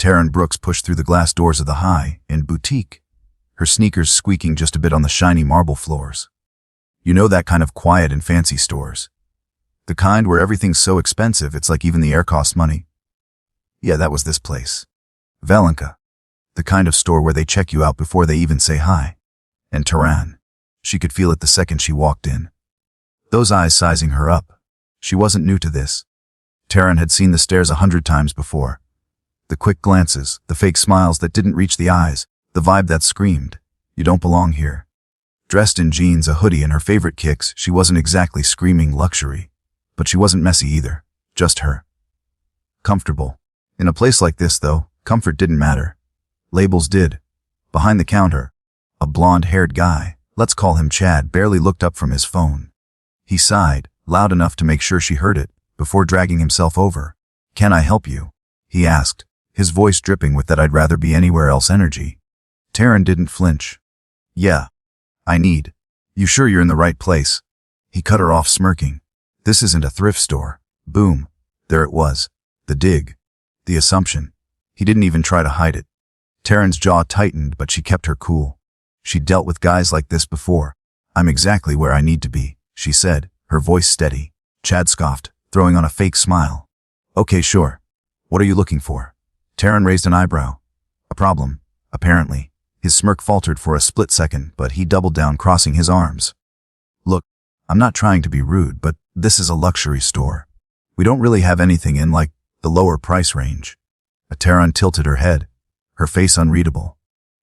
Taryn Brooks pushed through the glass doors of the high-end boutique, her sneakers squeaking just a bit on the shiny marble floors. You know that kind of quiet and fancy stores. The kind where everything's so expensive it's like even the air costs money. Yeah, that was this place. Valenka. The kind of store where they check you out before they even say hi. And Taryn. She could feel it the second she walked in. Those eyes sizing her up. She wasn't new to this. Taryn had seen the stares 100 times before. The quick glances, the fake smiles that didn't reach the eyes, the vibe that screamed, "You don't belong here." Dressed in jeans, a hoodie, and her favorite kicks, she wasn't exactly screaming luxury. But she wasn't messy either. Just her. Comfortable. In a place like this, though, comfort didn't matter. Labels did. Behind the counter, a blonde-haired guy, let's call him Chad, barely looked up from his phone. He sighed, loud enough to make sure she heard it, before dragging himself over. "Can I help you?" he asked, his voice dripping with that I'd rather be anywhere else energy. Taryn didn't flinch. "Yeah. I need. You sure you're in the right place?" He cut her off, smirking. "This isn't a thrift store." Boom. There it was. The dig. The assumption. He didn't even try to hide it. Taryn's jaw tightened, but she kept her cool. She'd dealt with guys like this before. "I'm exactly where I need to be," she said, her voice steady. Chad scoffed, throwing on a fake smile. "Okay, sure. What are you looking for?" Taryn raised an eyebrow. "A problem, apparently." His smirk faltered for a split second, but he doubled down, crossing his arms. "Look, I'm not trying to be rude, but this is a luxury store. We don't really have anything in, like, the lower price range." Taryn tilted her head, her face unreadable.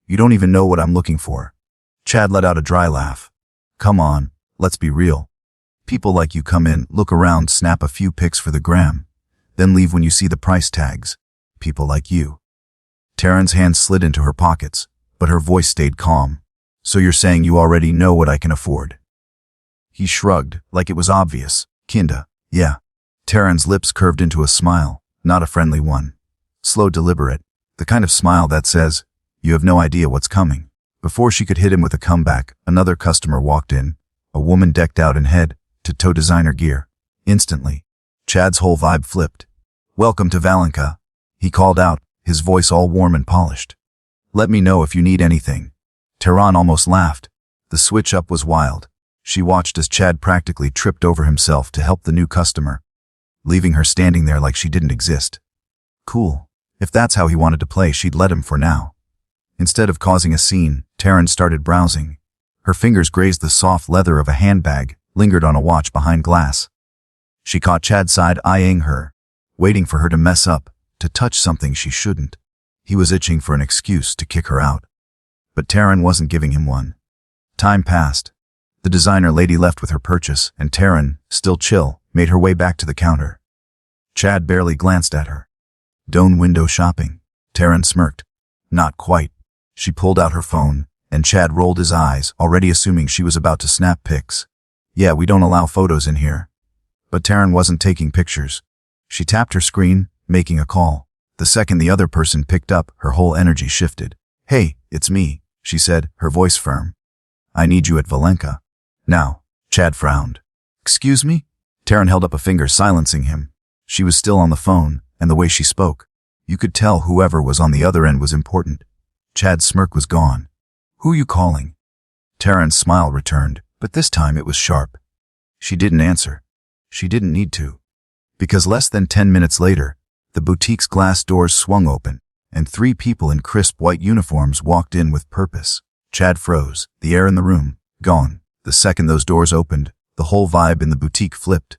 "You don't even know what I'm looking for." Chad let out a dry laugh. "Come on, let's be real. People like you come in, look around, snap a few pics for the gram, then leave when you see the price tags. People like you." Taryn's hands slid into her pockets, but her voice stayed calm. "So you're saying you already know what I can afford?" He shrugged, like it was obvious. "Kinda, yeah." Taryn's lips curved into a smile, not a friendly one. Slow, deliberate, the kind of smile that says, "You have no idea what's coming." Before she could hit him with a comeback, another customer walked in, a woman decked out in head-to-toe designer gear. Instantly, Chad's whole vibe flipped. "Welcome to Valenka," he called out, his voice all warm and polished. "Let me know if you need anything." Taryn almost laughed. The switch up was wild. She watched as Chad practically tripped over himself to help the new customer, leaving her standing there like she didn't exist. Cool. If that's how he wanted to play, she'd let him for now. Instead of causing a scene, Taryn started browsing. Her fingers grazed the soft leather of a handbag, lingered on a watch behind glass. She caught Chad side-eyeing her, waiting for her to mess up, to touch something she shouldn't. He was itching for an excuse to kick her out. But Taryn wasn't giving him one. Time passed. The designer lady left with her purchase, and Taryn, still chill, made her way back to the counter. Chad barely glanced at her. "Don't window shopping?" Taryn smirked. "Not quite." She pulled out her phone, and Chad rolled his eyes, already assuming she was about to snap pics. "Yeah, we don't allow photos in here." But Taryn wasn't taking pictures. She tapped her screen, making a call. The second the other person picked up, her whole energy shifted. "Hey, it's me," she said, her voice firm. "I need you at Valenka. Now." Chad frowned. "Excuse me?" Taryn held up a finger, silencing him. She was still on the phone, and the way she spoke, you could tell whoever was on the other end was important. Chad's smirk was gone. "Who you calling?" Taryn's smile returned, but this time it was sharp. She didn't answer. She didn't need to. Because less than 10 minutes later, the boutique's glass doors swung open, and 3 people in crisp white uniforms walked in with purpose. Chad froze, the air in the room, gone. The second those doors opened, the whole vibe in the boutique flipped.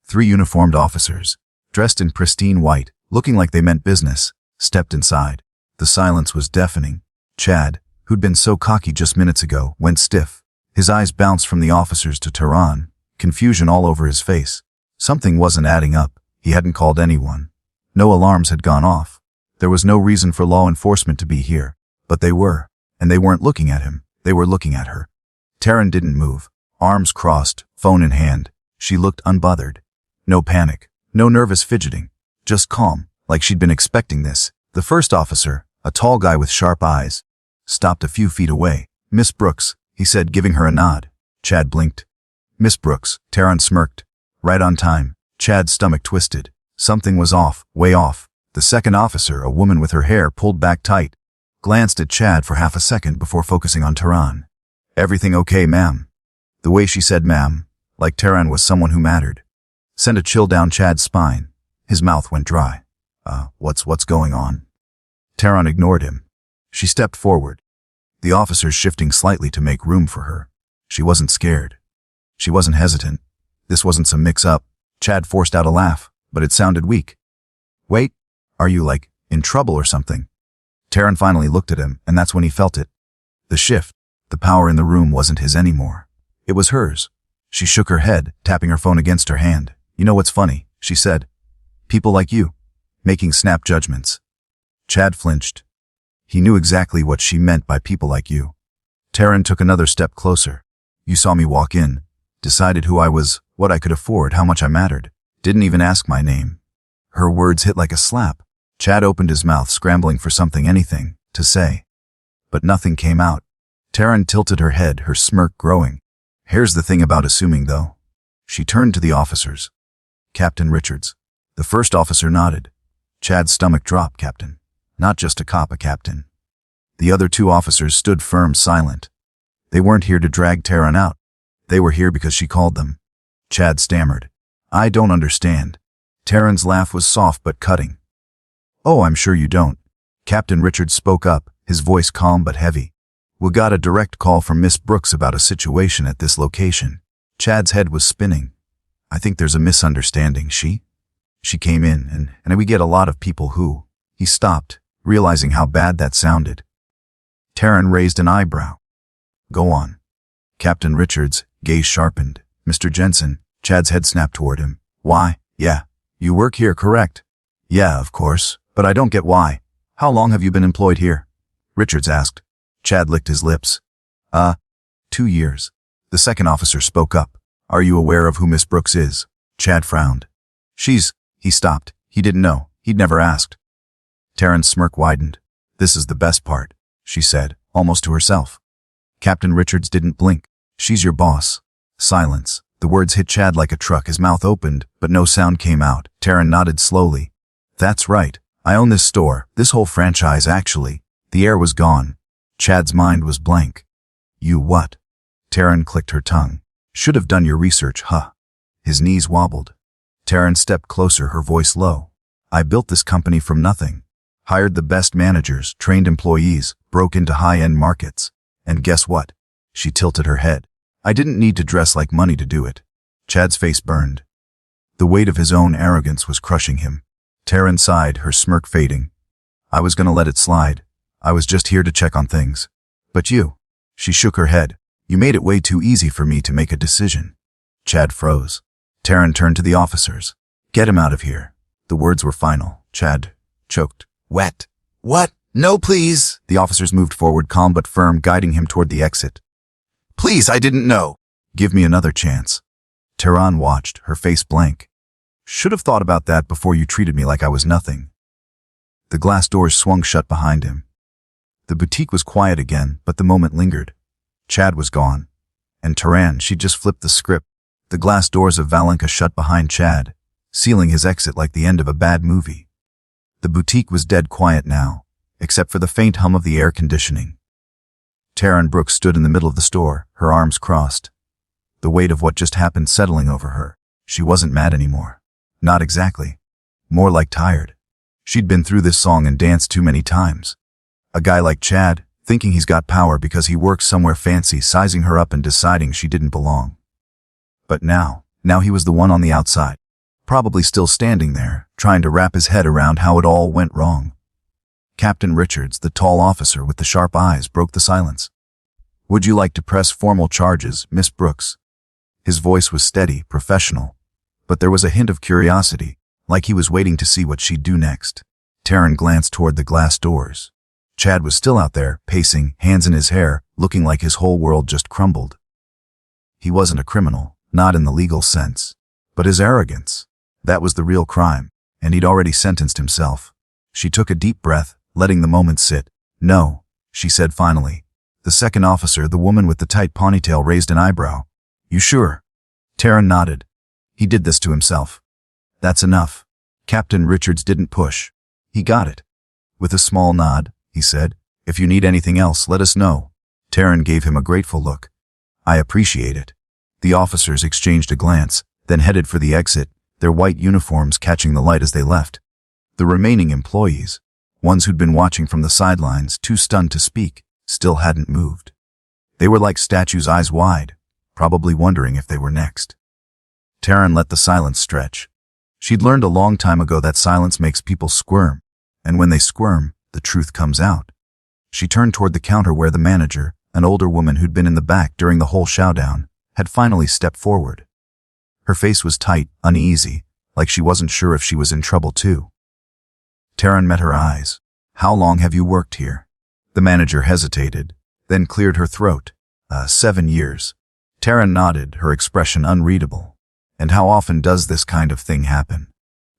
3 uniformed officers, dressed in pristine white, looking like they meant business, stepped inside. The silence was deafening. Chad, who'd been so cocky just minutes ago, went stiff. His eyes bounced from the officers to Taryn, confusion all over his face. Something wasn't adding up. He hadn't called anyone. No alarms had gone off. There was no reason for law enforcement to be here. But they were. And they weren't looking at him. They were looking at her. Taryn didn't move. Arms crossed, phone in hand. She looked unbothered. No panic. No nervous fidgeting. Just calm, like she'd been expecting this. The first officer, a tall guy with sharp eyes, stopped a few feet away. "Miss Brooks," he said, giving her a nod. Chad blinked. "Miss Brooks," Taryn smirked. "Right on time." Chad's stomach twisted. Something was off, way off. The second officer, a woman with her hair pulled back tight, glanced at Chad for half a second before focusing on Taryn. "Everything okay, ma'am?" The way she said ma'am, like Taryn was someone who mattered, sent a chill down Chad's spine. His mouth went dry. What's going on?" Taryn ignored him. She stepped forward, the officers shifting slightly to make room for her. She wasn't scared. She wasn't hesitant. This wasn't some mix-up. Chad forced out a laugh, but it sounded weak. "Wait, are you, in trouble or something?" Taryn finally looked at him, and that's when he felt it. The shift, the power in the room wasn't his anymore. It was hers. She shook her head, tapping her phone against her hand. "You know what's funny?" she said. "People like you, making snap judgments." Chad flinched. He knew exactly what she meant by people like you. Taryn took another step closer. "You saw me walk in, decided who I was, what I could afford, how much I mattered. Didn't even ask my name." Her words hit like a slap. Chad opened his mouth, scrambling for anything, to say. But nothing came out. Taryn tilted her head, her smirk growing. "Here's the thing about assuming, though." She turned to the officers. "Captain Richards." The first officer nodded. Chad's stomach dropped. "Captain. Not just a cop, a captain." The other two officers stood firm, silent. They weren't here to drag Taryn out. They were here because she called them. Chad stammered. "I don't understand." Taryn's laugh was soft but cutting. "Oh, I'm sure you don't." Captain Richards spoke up, his voice calm but heavy. "We got a direct call from Miss Brooks about a situation at this location." Chad's head was spinning. "I think there's a misunderstanding. She came in, and we get a lot of people who..." He stopped, realizing how bad that sounded. Taryn raised an eyebrow. "Go on." Captain Richards' gaze sharpened. "Mr. Jensen." Chad's head snapped toward him. "Why? Yeah. You work here, correct?" "Yeah, of course. But I don't get why. How long have you been employed here?" Richards asked. Chad licked his lips. 2 years. The second officer spoke up. "Are you aware of who Miss Brooks is?" Chad frowned. He stopped. He didn't know. He'd never asked. Taryn's smirk widened. "This is the best part," she said, almost to herself. Captain Richards didn't blink. "She's your boss." Silence. The words hit Chad like a truck. His mouth opened, but no sound came out. Taryn nodded slowly. "That's right. I own this store, this whole franchise, actually." The air was gone. Chad's mind was blank. "You what?" Taryn clicked her tongue. "Should have done your research, huh?" His knees wobbled. Taryn stepped closer, her voice low. "I built this company from nothing. Hired the best managers, trained employees, broke into high-end markets. And guess what?" She tilted her head. "I didn't need to dress like money to do it." Chad's face burned. The weight of his own arrogance was crushing him. Taryn sighed, her smirk fading. "I was gonna let it slide. I was just here to check on things. But you..." She shook her head. "You made it way too easy for me to make a decision." Chad froze. Taryn turned to the officers. "Get him out of here." The words were final. Chad choked. "Wet." "What? No, please." The officers moved forward, calm but firm, guiding him toward the exit. "Please, I didn't know." "Give me another chance." Taryn watched, her face blank. "Should have thought about that before you treated me like I was nothing." The glass doors swung shut behind him. The boutique was quiet again, but the moment lingered. Chad was gone. And Taryn, she'd just flipped the script. The glass doors of Valenka shut behind Chad, sealing his exit like the end of a bad movie. The boutique was dead quiet now, except for the faint hum of the air conditioning. Taryn Brooks stood in the middle of the store, her arms crossed. The weight of what just happened settling over her. She wasn't mad anymore. Not exactly. More like tired. She'd been through this song and danced too many times. A guy like Chad, thinking he's got power because he works somewhere fancy, sizing her up and deciding she didn't belong. But now he was the one on the outside, probably still standing there, trying to wrap his head around how it all went wrong. Captain Richards, the tall officer with the sharp eyes, broke the silence. "Would you like to press formal charges, Miss Brooks?" His voice was steady, professional, but there was a hint of curiosity, like he was waiting to see what she'd do next. Taryn glanced toward the glass doors. Chad was still out there, pacing, hands in his hair, looking like his whole world just crumbled. He wasn't a criminal, not in the legal sense, but his arrogance. That was the real crime, and he'd already sentenced himself. She took a deep breath, letting the moment sit. "No," she said finally. The second officer, the woman with the tight ponytail, raised an eyebrow. "You sure?" Taryn nodded. "He did this to himself." "That's enough." Captain Richards didn't push. He got it. With a small nod, he said, "If you need anything else, let us know." Taryn gave him a grateful look. "I appreciate it." The officers exchanged a glance, then headed for the exit, their white uniforms catching the light as they left. The remaining employees, ones who'd been watching from the sidelines, too stunned to speak, still hadn't moved. They were like statues, eyes wide, probably wondering if they were next. Taryn let the silence stretch. She'd learned a long time ago that silence makes people squirm, and when they squirm, the truth comes out. She turned toward the counter where the manager, an older woman who'd been in the back during the whole showdown, had finally stepped forward. Her face was tight, uneasy, like she wasn't sure if she was in trouble too. Taryn met her eyes. "How long have you worked here?" The manager hesitated, then cleared her throat. 7 years. Taryn nodded, her expression unreadable. "And how often does this kind of thing happen?"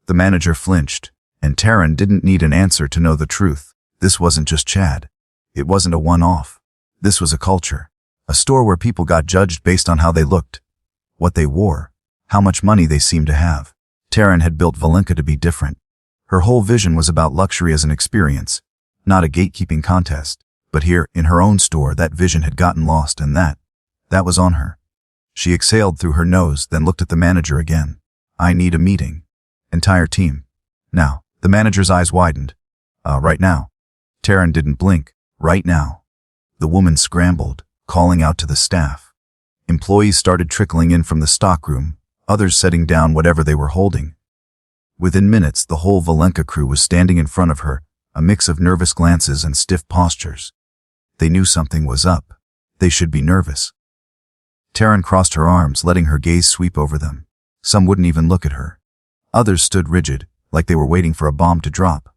The manager flinched, and Taryn didn't need an answer to know the truth. This wasn't just Chad. It wasn't a one-off. This was a culture. A store where people got judged based on how they looked, what they wore, how much money they seemed to have. Taryn had built Valenka to be different. Her whole vision was about luxury as an experience, not a gatekeeping contest. But here, in her own store, that vision had gotten lost, and that was on her. She exhaled through her nose, then looked at the manager again. "I need a meeting. Entire team. Now." The manager's eyes widened. Right now." Taryn didn't blink. "Right now." The woman scrambled, calling out to the staff. Employees started trickling in from the stockroom, others setting down whatever they were holding. Within minutes, the whole Valenka crew was standing in front of her, a mix of nervous glances and stiff postures. They knew something was up. They should be nervous. Taryn crossed her arms, letting her gaze sweep over them. Some wouldn't even look at her. Others stood rigid, like they were waiting for a bomb to drop.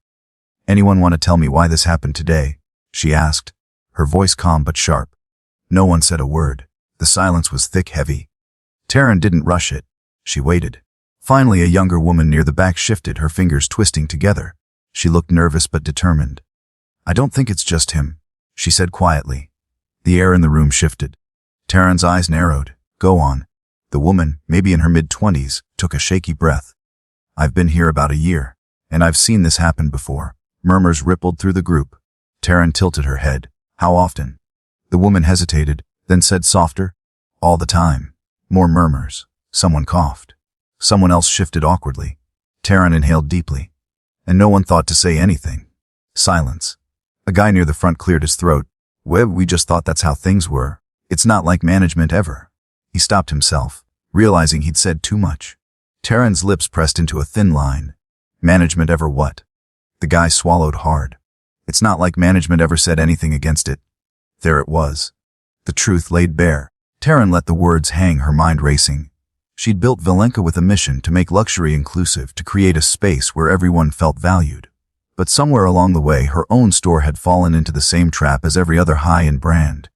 "Anyone want to tell me why this happened today?" she asked, her voice calm but sharp. No one said a word. The silence was thick, heavy. Taryn didn't rush it. She waited. Finally, a younger woman near the back shifted, her fingers twisting together. She looked nervous but determined. "I don't think it's just him," she said quietly. The air in the room shifted. Taryn's eyes narrowed. "Go on." The woman, maybe in her mid-20s, took a shaky breath. "I've been here about a year, and I've seen this happen before." Murmurs rippled through the group. Taryn tilted her head. "How often?" The woman hesitated, then said softer, "All the time." More murmurs. Someone coughed. Someone else shifted awkwardly. Taryn inhaled deeply, and no one thought to say anything. Silence. A guy near the front cleared his throat. We just thought that's how things were. It's not like management ever." He stopped himself, realizing he'd said too much. Taryn's lips pressed into a thin line. "Management ever what?" The guy swallowed hard. "It's not like management ever said anything against it." There it was. The truth laid bare. Taryn let the words hang, her mind racing. She'd built Valenka with a mission to make luxury inclusive, to create a space where everyone felt valued. But somewhere along the way, her own store had fallen into the same trap as every other high-end brand.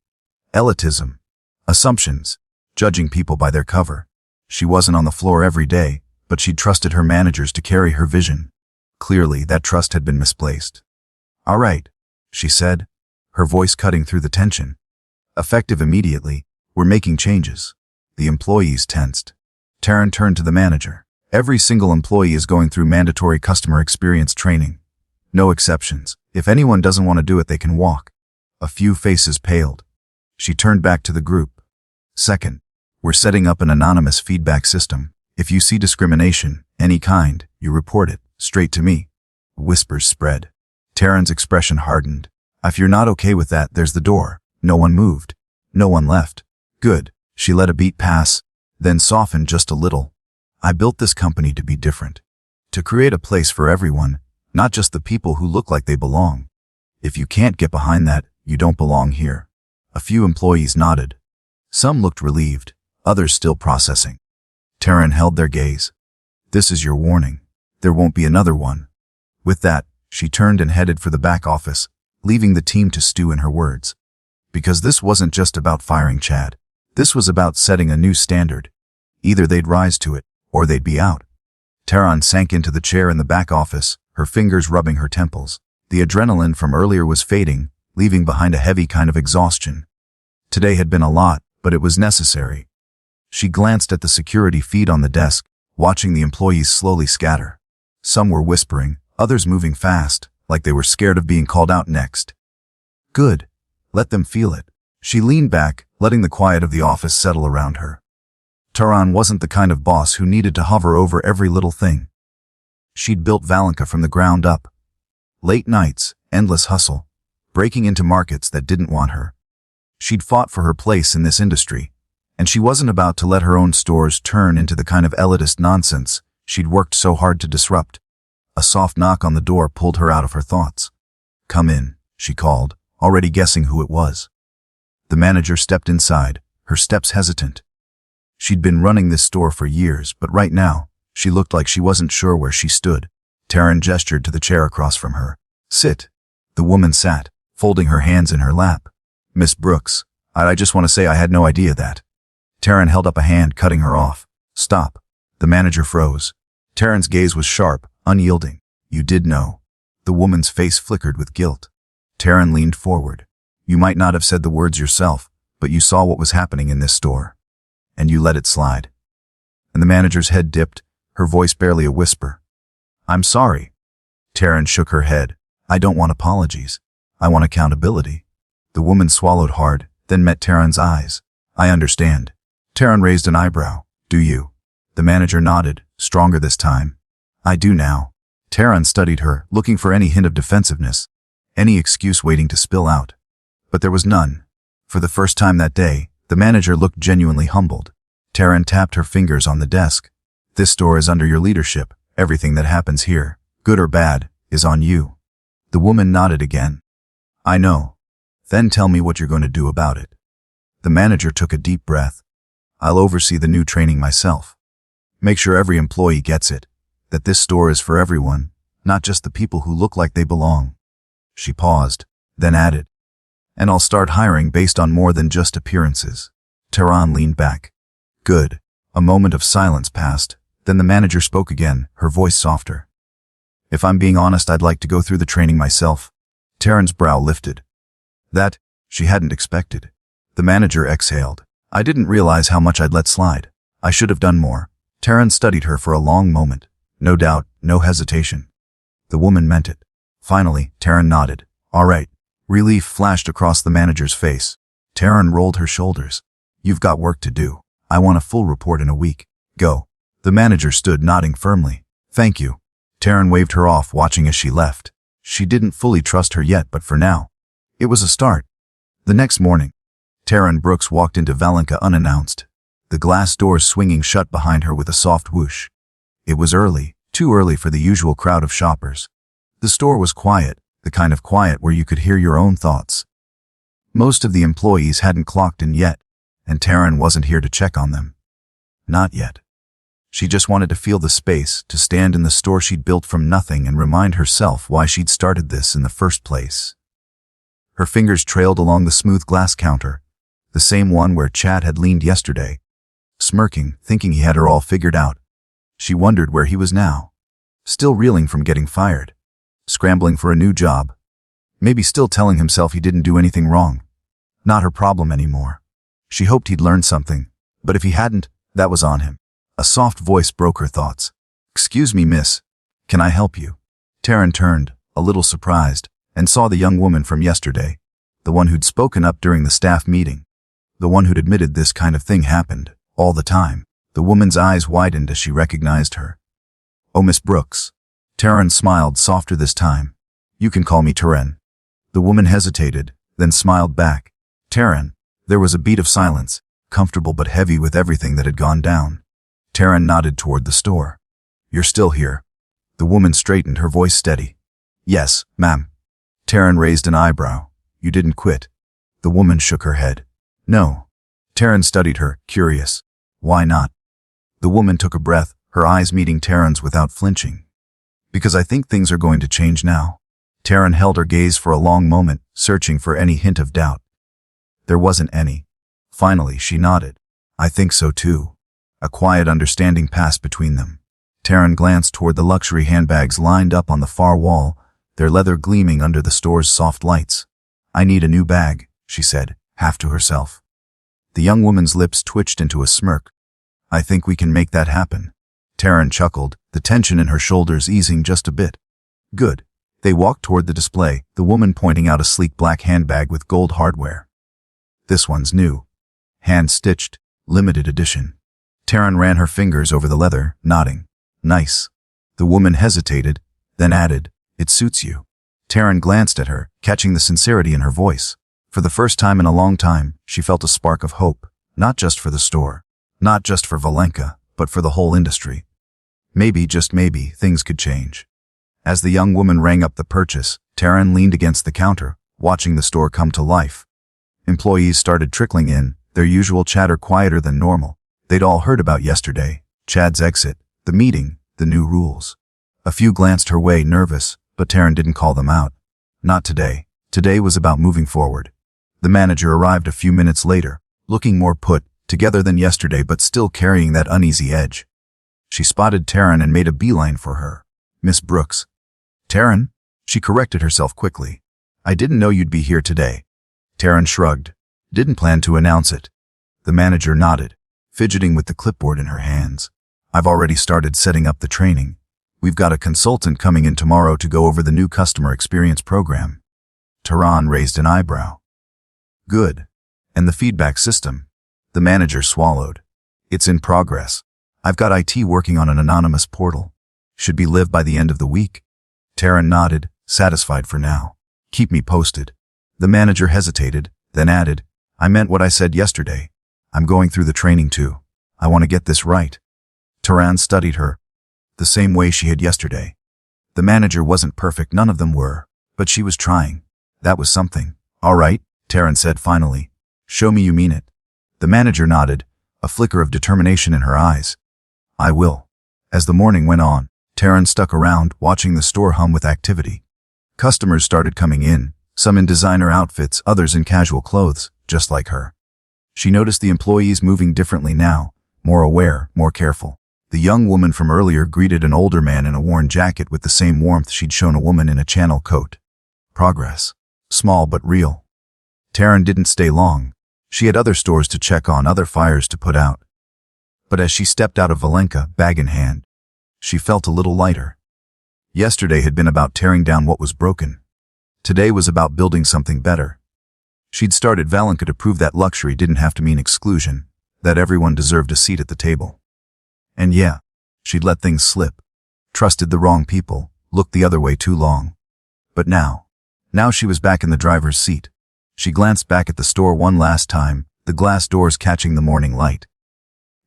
Elitism. Assumptions. Judging people by their cover. She wasn't on the floor every day, but she'd trusted her managers to carry her vision. Clearly, that trust had been misplaced. "All right," she said, her voice cutting through the tension. Effective immediately, "We're making changes." The employees tensed. Taryn turned to the manager. "Every single employee is going through mandatory customer experience training. No exceptions. If anyone doesn't want to do it, they can walk." A few faces paled. She turned back to the group. "Second, we're setting up an anonymous feedback system. If you see discrimination, any kind, you report it, straight to me." Whispers spread. Taryn's expression hardened. "If you're not okay with that, there's the door." No one moved. No one left. "Good." She let a beat pass, then softened just a little. "I built this company to be different. To create a place for everyone, not just the people who look like they belong. If you can't get behind that, you don't belong here." A few employees nodded. Some looked relieved, others still processing. Taryn held their gaze. "This is your warning. There won't be another one." With that, she turned and headed for the back office, leaving the team to stew in her words. Because this wasn't just about firing Chad. This was about setting a new standard. Either they'd rise to it, or they'd be out. Taryn sank into the chair in the back office, her fingers rubbing her temples. The adrenaline from earlier was fading, leaving behind a heavy kind of exhaustion. Today had been a lot, but it was necessary. She glanced at the security feed on the desk, watching the employees slowly scatter. Some were whispering, Others moving fast, like they were scared of being called out next. Good. Let them feel it. She leaned back, letting the quiet of the office settle around her. Taryn wasn't the kind of boss who needed to hover over every little thing. She'd built Valenka from the ground up. Late nights, endless hustle, breaking into markets that didn't want her. She'd fought for her place in this industry, and she wasn't about to let her own stores turn into the kind of elitist nonsense she'd worked so hard to disrupt. A soft knock on the door pulled her out of her thoughts. "Come in," she called, already guessing who it was. The manager stepped inside, her steps hesitant. She'd been running this store for years, but right now, she looked like she wasn't sure where she stood. Taryn gestured to the chair across from her. "Sit." The woman sat, folding her hands in her lap. "Miss Brooks, I just want to say I had no idea that." Taryn held up a hand, cutting her off. "Stop." The manager froze. Taryn's gaze was sharp, unyielding. "You did know." The woman's face flickered with guilt. Taryn leaned forward. "You might not have said the words yourself, but you saw what was happening in this store. And you let it slide." And the manager's head dipped, her voice barely a whisper. "I'm sorry." Taryn shook her head. "I don't want apologies. I want accountability." The woman swallowed hard, then met Taryn's eyes. "I understand." Taryn raised an eyebrow. "Do you?" The manager nodded, stronger this time. "I do now." Taryn studied her, looking for any hint of defensiveness, any excuse waiting to spill out. But there was none. For the first time that day, the manager looked genuinely humbled. Taryn tapped her fingers on the desk. "This store is under your leadership. Everything that happens here, good or bad, is on you." The woman nodded again. "I know. Then tell me what you're going to do about it." The manager took a deep breath. "I'll oversee the new training myself. Make sure every employee gets it, that this store is for everyone, not just the people who look like they belong." She paused, then added, "And I'll start hiring based on more than just appearances." Taryn leaned back. "Good." A moment of silence passed, then the manager spoke again, her voice softer. "If I'm being honest, I'd like to go through the training myself." Taryn's brow lifted. That, she hadn't expected. The manager exhaled. "I didn't realize how much I'd let slide. I should have done more." Taryn studied her for a long moment. No doubt, no hesitation. The woman meant it. Finally, Taryn nodded. "All right." Relief flashed across the manager's face. Taryn rolled her shoulders. "You've got work to do. I want a full report in a week. Go." The manager stood nodding firmly. "Thank you." Taryn waved her off, watching as she left. She didn't fully trust her yet, but for now, it was a start. The next morning, Taryn Brooks walked into Valenka unannounced, the glass doors swinging shut behind her with a soft whoosh. It was early, too early for the usual crowd of shoppers. The store was quiet, the kind of quiet where you could hear your own thoughts. Most of the employees hadn't clocked in yet, and Taryn wasn't here to check on them. Not yet. She just wanted to feel the space, to stand in the store she'd built from nothing and remind herself why she'd started this in the first place. Her fingers trailed along the smooth glass counter, the same one where Chad had leaned yesterday, smirking, thinking he had her all figured out. She wondered where he was now. Still reeling from getting fired. Scrambling for a new job. Maybe still telling himself he didn't do anything wrong. Not her problem anymore. She hoped he'd learned something, but if he hadn't, that was on him. A soft voice broke her thoughts. "Excuse me, miss. Can I help you?" Taryn turned, a little surprised, and saw the young woman from yesterday, the one who'd spoken up during the staff meeting, the one who'd admitted this kind of thing happened, all the time. The woman's eyes widened as she recognized her. "Oh, Miss Brooks." Taryn smiled, softer this time. "You can call me Taryn." The woman hesitated, then smiled back. "Taryn." There was a beat of silence, comfortable but heavy with everything that had gone down. Taryn nodded toward the store. "You're still here." The woman straightened, her voice steady. "Yes, ma'am." Taryn raised an eyebrow. "You didn't quit?" The woman shook her head. "No." Taryn studied her, curious. "Why not?" The woman took a breath, her eyes meeting Taryn's without flinching. "Because I think things are going to change now." Taryn held her gaze for a long moment, searching for any hint of doubt. There wasn't any. Finally, she nodded. "I think so too." A quiet understanding passed between them. Taryn glanced toward the luxury handbags lined up on the far wall, their leather gleaming under the store's soft lights. "I need a new bag," she said, half to herself. The young woman's lips twitched into a smirk. "I think we can make that happen." Taryn chuckled, the tension in her shoulders easing just a bit. Good. They walked toward the display, the woman pointing out a sleek black handbag with gold hardware. This one's new. Hand-stitched, limited edition. Taryn ran her fingers over the leather, nodding. Nice. The woman hesitated, then added, It suits you. Taryn glanced at her, catching the sincerity in her voice. For the first time in a long time, she felt a spark of hope, not just for the store, not just for Valenka, but for the whole industry. Maybe, just maybe, things could change. As the young woman rang up the purchase, Taryn leaned against the counter, watching the store come to life. Employees started trickling in, their usual chatter quieter than normal. They'd all heard about yesterday, Chad's exit, the meeting, the new rules. A few glanced her way, nervous, but Taryn didn't call them out. Not today. Today was about moving forward. The manager arrived a few minutes later, looking more put together than yesterday but still carrying that uneasy edge. She spotted Taryn and made a beeline for her. Miss Brooks. Taryn? She corrected herself quickly. I didn't know you'd be here today. Taryn shrugged. Didn't plan to announce it. The manager nodded, fidgeting with the clipboard in her hands. I've already started setting up the training. We've got a consultant coming in tomorrow to go over the new customer experience program. Taryn raised an eyebrow. Good. And the feedback system? The manager swallowed. It's in progress. I've got IT working on an anonymous portal. Should be live by the end of the week. Taryn nodded, satisfied for now. Keep me posted. The manager hesitated, then added, I meant what I said yesterday. I'm going through the training too. I want to get this right. Taryn studied her, the same way she had yesterday. The manager wasn't perfect, none of them were, but she was trying. That was something. All right, Taryn said finally. Show me you mean it. The manager nodded, a flicker of determination in her eyes. I will. As the morning went on, Taryn stuck around, watching the store hum with activity. Customers started coming in, some in designer outfits, others in casual clothes, just like her. She noticed the employees moving differently now, more aware, more careful. The young woman from earlier greeted an older man in a worn jacket with the same warmth she'd shown a woman in a Channel coat. Progress. Small but real. Taryn didn't stay long. She had other stores to check on, other fires to put out. But as she stepped out of Valenka, bag in hand, she felt a little lighter. Yesterday had been about tearing down what was broken. Today was about building something better. She'd started Valenka to prove that luxury didn't have to mean exclusion, that everyone deserved a seat at the table. And yeah, she'd let things slip, trusted the wrong people, looked the other way too long. But now she was back in the driver's seat. She glanced back at the store one last time, the glass doors catching the morning light.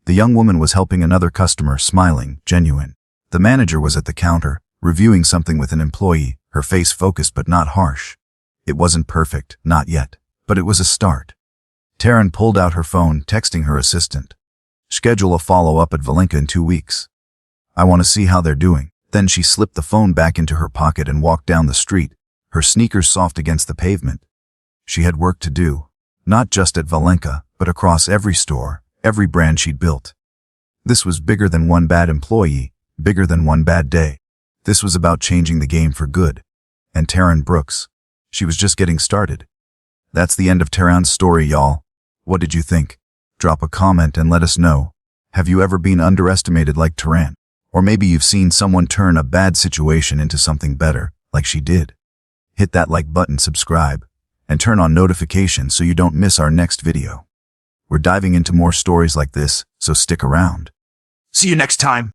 The young woman was helping another customer, smiling, genuine. The manager was at the counter, reviewing something with an employee, her face focused but not harsh. It wasn't perfect, not yet, but it was a start. Taryn pulled out her phone, texting her assistant. Schedule a follow-up at Valenka in 2 weeks. I want to see how they're doing. Then she slipped the phone back into her pocket and walked down the street, her sneakers soft against the pavement. She had work to do, not just at Valenka, but across every store, every brand she'd built. This was bigger than one bad employee, bigger than one bad day. This was about changing the game for good. And Taryn Brooks, she was just getting started. That's the end of Taryn's story, y'all. What did you think? Drop a comment and let us know. Have you ever been underestimated like Taryn? Or maybe you've seen someone turn a bad situation into something better, like she did. Hit that like button, subscribe, and turn on notifications so you don't miss our next video. We're diving into more stories like this, so stick around. See you next time.